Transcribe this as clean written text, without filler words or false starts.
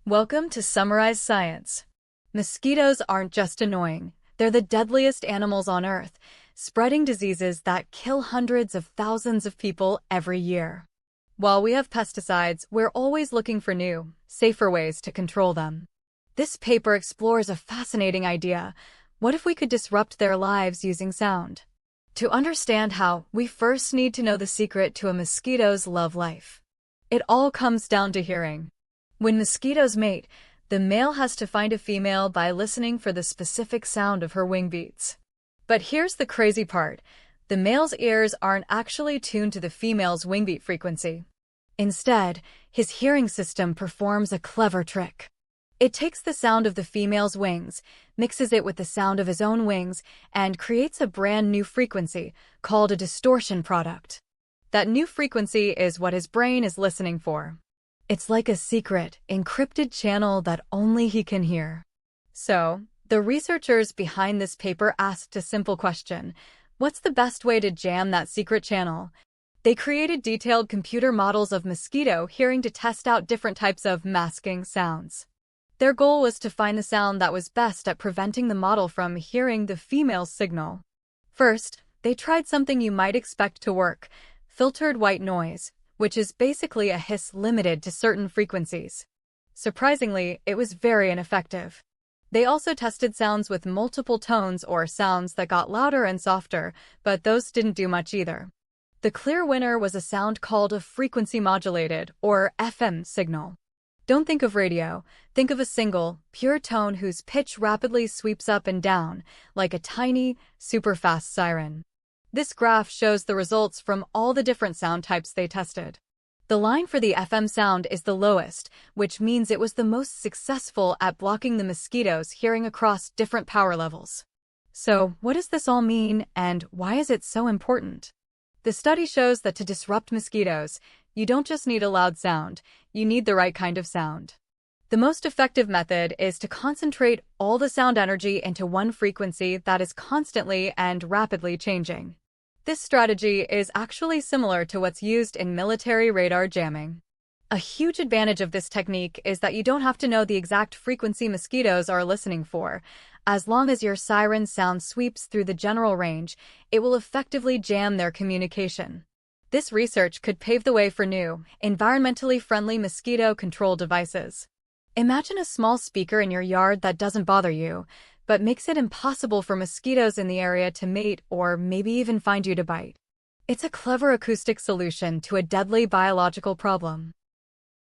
Welcome to Summarize Science. Mosquitoes aren't just annoying, they're the deadliest animals on Earth, spreading diseases that kill hundreds of thousands of people every year. While we have pesticides, we're always looking for new, safer ways to control them. This paper explores a fascinating idea. What if we could disrupt their lives using sound? To understand how, we first need to know the secret to a mosquito's love life. It all comes down to hearing. When mosquitoes mate, the male has to find a female by listening for the specific sound of her wing beats. But here's the crazy part. The male's ears aren't actually tuned to the female's wing beat frequency. Instead, his hearing system performs a clever trick. It takes the sound of the female's wings, mixes it with the sound of his own wings, and creates a brand new frequency, called a distortion product. That new frequency is what his brain is listening for. It's like a secret, encrypted channel that only he can hear. So, the researchers behind this paper asked a simple question: what's the best way to jam that secret channel? They created detailed computer models of mosquito hearing to test out different types of masking sounds. Their goal was to find the sound that was best at preventing the model from hearing the female's signal. First, they tried something you might expect to work: filtered white noise, which is basically a hiss limited to certain frequencies. Surprisingly, it was very ineffective. They also tested sounds with multiple tones or sounds that got louder and softer, but those didn't do much either. The clear winner was a sound called a frequency-modulated, or FM, signal. Don't think of radio, think of a single, pure tone whose pitch rapidly sweeps up and down, like a tiny, super-fast siren. This graph shows the results from all the different sound types they tested. The line for the FM sound is the lowest, which means it was the most successful at blocking the mosquitoes hearing across different power levels. So, what does this all mean, and why is it so important? The study shows that to disrupt mosquitoes, you don't just need a loud sound, you need the right kind of sound. The most effective method is to concentrate all the sound energy into one frequency that is constantly and rapidly changing. This strategy is actually similar to what's used in military radar jamming. A huge advantage of this technique is that you don't have to know the exact frequency mosquitoes are listening for. As long as your siren sound sweeps through the general range, it will effectively jam their communication. This research could pave the way for new, environmentally friendly mosquito control devices. Imagine a small speaker in your yard that doesn't bother you, but makes it impossible for mosquitoes in the area to mate or maybe even find you to bite. It's a clever acoustic solution to a deadly biological problem.